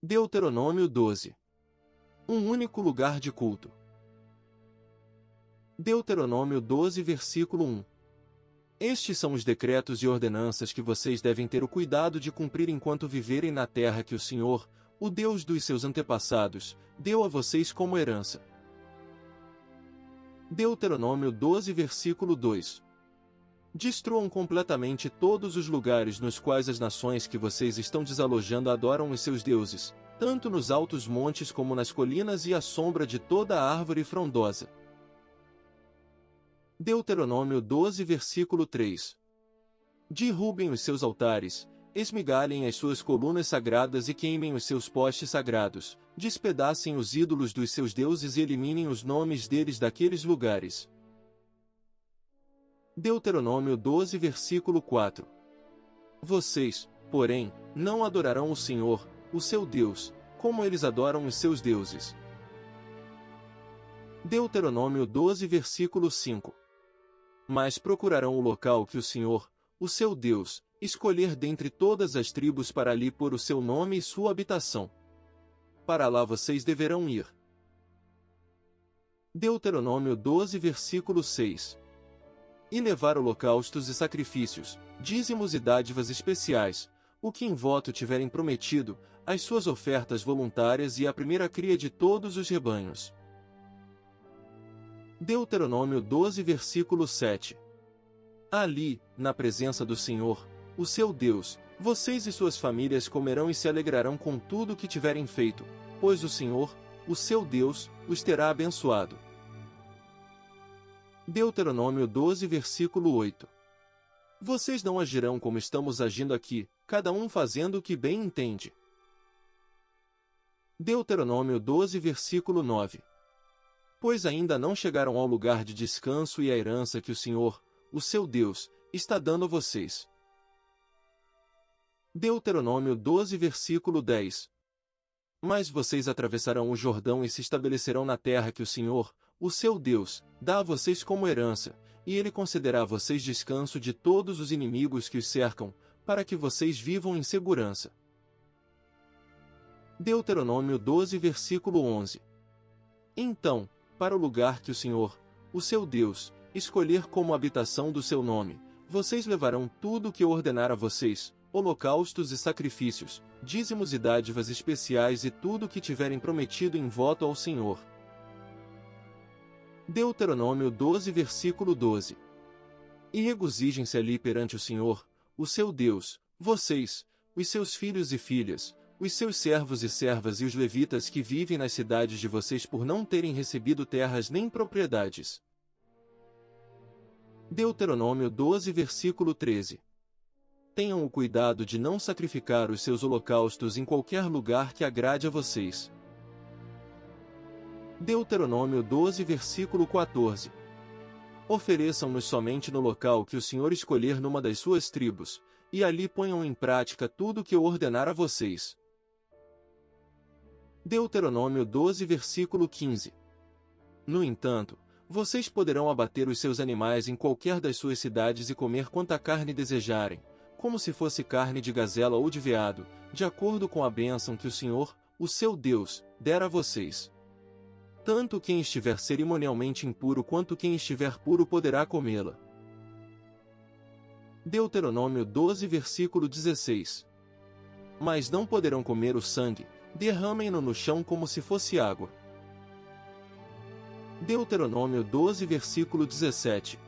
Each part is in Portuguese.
Deuteronômio 12. Um único lugar de culto. Deuteronômio 12, versículo 1. Estes são os decretos e ordenanças que vocês devem ter o cuidado de cumprir enquanto viverem na terra que o Senhor, o Deus dos seus antepassados, deu a vocês como herança. Deuteronômio 12, versículo 2. Destruam completamente todos os lugares nos quais as nações que vocês estão desalojando adoram os seus deuses, tanto nos altos montes como nas colinas e à sombra de toda a árvore frondosa. Deuteronômio 12, versículo 3. Derrubem os seus altares, esmigalhem as suas colunas sagradas e queimem os seus postes sagrados, despedacem os ídolos dos seus deuses e eliminem os nomes deles daqueles lugares. Deuteronômio 12, versículo 4. Vocês, porém, não adorarão o Senhor, o seu Deus, como eles adoram os seus deuses. Deuteronômio 12, versículo 5. Mas procurarão o local que o Senhor, o seu Deus, escolher dentre todas as tribos para ali pôr o seu nome e sua habitação. Para lá vocês deverão ir. Deuteronômio 12, versículo 6. E levar holocaustos e sacrifícios, dízimos e dádivas especiais, o que em voto tiverem prometido, as suas ofertas voluntárias e a primeira cria de todos os rebanhos. Deuteronômio 12, versículo 7. Ali, na presença do Senhor, o seu Deus, vocês e suas famílias comerão e se alegrarão com tudo o que tiverem feito, pois o Senhor, o seu Deus, os terá abençoado. Deuteronômio 12, versículo 8. Vocês não agirão como estamos agindo aqui, cada um fazendo o que bem entende. Deuteronômio 12, versículo 9. Pois ainda não chegaram ao lugar de descanso e à herança que o Senhor, o seu Deus, está dando a vocês. Deuteronômio 12, versículo 10. Mas vocês atravessarão o Jordão e se estabelecerão na terra que o Senhor, o seu Deus, dá a vocês como herança, e ele concederá a vocês descanso de todos os inimigos que os cercam, para que vocês vivam em segurança. Deuteronômio 12, versículo 11. Então, para o lugar que o Senhor, o seu Deus, escolher como habitação do seu nome, vocês levarão tudo o que eu ordenar a vocês, holocaustos e sacrifícios, dízimos e dádivas especiais e tudo o que tiverem prometido em voto ao Senhor. Deuteronômio 12, versículo 12. E regozijem-se ali perante o Senhor, o seu Deus, vocês, os seus filhos e filhas, os seus servos e servas e os levitas que vivem nas cidades de vocês por não terem recebido terras nem propriedades. Deuteronômio 12, versículo 13. Tenham o cuidado de não sacrificar os seus holocaustos em qualquer lugar que agrade a vocês. Deuteronômio 12, versículo 14. Ofereçam-nos somente no local que o Senhor escolher numa das suas tribos, e ali ponham em prática tudo o que eu ordenar a vocês. Deuteronômio 12, versículo 15. No entanto, vocês poderão abater os seus animais em qualquer das suas cidades e comer quanta carne desejarem, como se fosse carne de gazela ou de veado, de acordo com a bênção que o Senhor, o seu Deus, dera a vocês. Tanto quem estiver cerimonialmente impuro quanto quem estiver puro poderá comê-la. Deuteronômio 12, versículo 16. Mas não poderão comer o sangue, derramem-no no chão como se fosse água. Deuteronômio 12, versículo 17.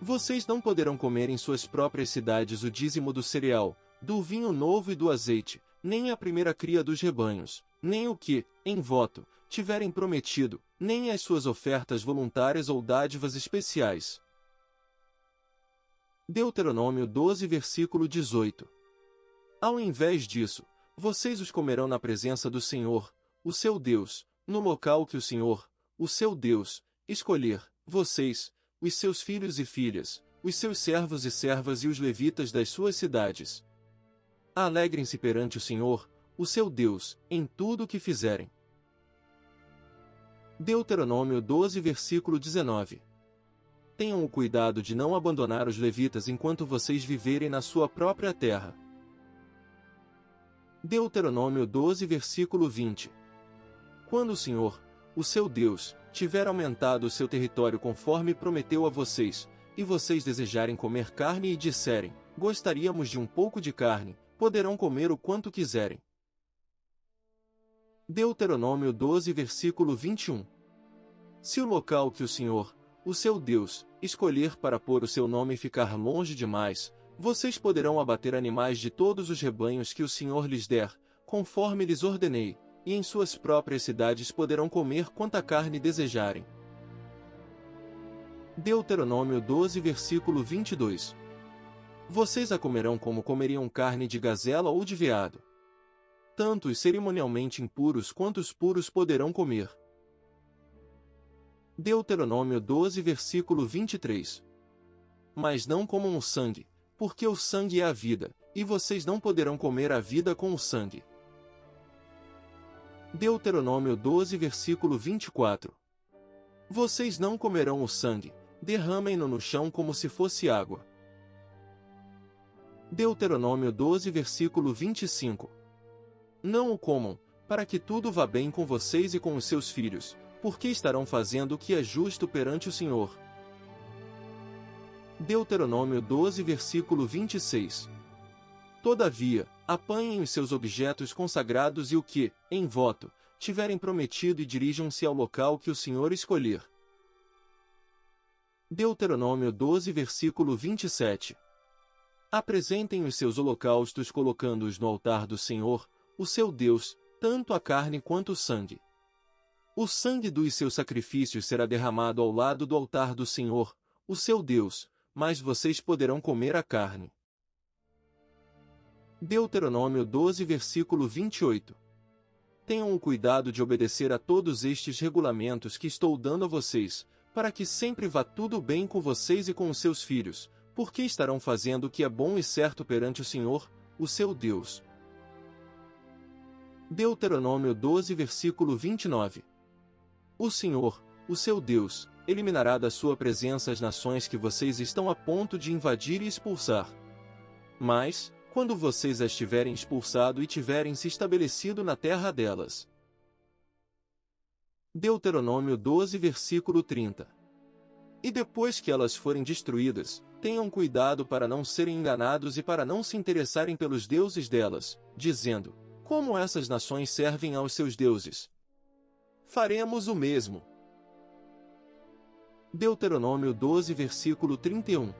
Vocês não poderão comer em suas próprias cidades o dízimo do cereal, do vinho novo e do azeite, nem a primeira cria dos rebanhos, nem o que, em voto, tiverem prometido, nem as suas ofertas voluntárias ou dádivas especiais. Deuteronômio 12, versículo 18. Ao invés disso, vocês os comerão na presença do Senhor, o seu Deus, no local que o Senhor, o seu Deus, escolher, vocês, os seus filhos e filhas, os seus servos e servas e os levitas das suas cidades. Alegrem-se perante o Senhor, o seu Deus, em tudo o que fizerem. Deuteronômio 12, versículo 19. Tenham o cuidado de não abandonar os levitas enquanto vocês viverem na sua própria terra. Deuteronômio 12, versículo 20. Quando o Senhor, o seu Deus, tiver aumentado o seu território conforme prometeu a vocês, e vocês desejarem comer carne e disserem, gostaríamos de um pouco de carne, poderão comer o quanto quiserem. Deuteronômio 12, versículo 21. Se o local que o Senhor, o seu Deus, escolher para pôr o seu nome ficar longe demais, vocês poderão abater animais de todos os rebanhos que o Senhor lhes der, conforme lhes ordenei, e em suas próprias cidades poderão comer quanta carne desejarem. Deuteronômio 12, versículo 22. Vocês a comerão como comeriam carne de gazela ou de veado. Tanto os cerimonialmente impuros quanto os puros poderão comer. Deuteronômio 12, versículo 23. Mas não comam o sangue, porque o sangue é a vida, e vocês não poderão comer a vida com o sangue. Deuteronômio 12, versículo 24. Vocês não comerão o sangue, derramem-no no chão como se fosse água. Deuteronômio 12, versículo 25. Não o comam, para que tudo vá bem com vocês e com os seus filhos, porque estarão fazendo o que é justo perante o Senhor. Deuteronômio 12, versículo 26. Todavia, apanhem os seus objetos consagrados e o que, em voto, tiverem prometido e dirijam-se ao local que o Senhor escolher. Deuteronômio 12, versículo 27. Apresentem os seus holocaustos colocando-os no altar do Senhor, o seu Deus, tanto a carne quanto o sangue. O sangue dos seus sacrifícios será derramado ao lado do altar do Senhor, o seu Deus, mas vocês poderão comer a carne. Deuteronômio 12, versículo 28. Tenham o cuidado de obedecer a todos estes regulamentos que estou dando a vocês, para que sempre vá tudo bem com vocês e com os seus filhos, porque estarão fazendo o que é bom e certo perante o Senhor, o seu Deus. Deuteronômio 12, versículo 29. O Senhor, o seu Deus, eliminará da sua presença as nações que vocês estão a ponto de invadir e expulsar. Mas, quando vocês as tiverem expulsado e tiverem se estabelecido na terra delas. Deuteronômio 12, versículo 30. E depois que elas forem destruídas, tenham cuidado para não serem enganados e para não se interessarem pelos deuses delas, dizendo, como essas nações servem aos seus deuses? Faremos o mesmo. Deuteronômio 12, versículo 31.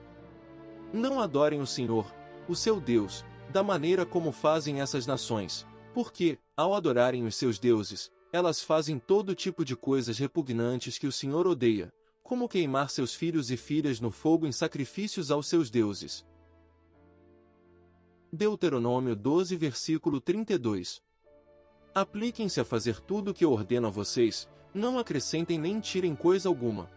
Não adorem o Senhor, o seu Deus, da maneira como fazem essas nações, porque, ao adorarem os seus deuses, elas fazem todo tipo de coisas repugnantes que o Senhor odeia, como queimar seus filhos e filhas no fogo em sacrifícios aos seus deuses. Deuteronômio 12, versículo 32. Apliquem-se a fazer tudo o que eu ordeno a vocês, não acrescentem nem tirem coisa alguma.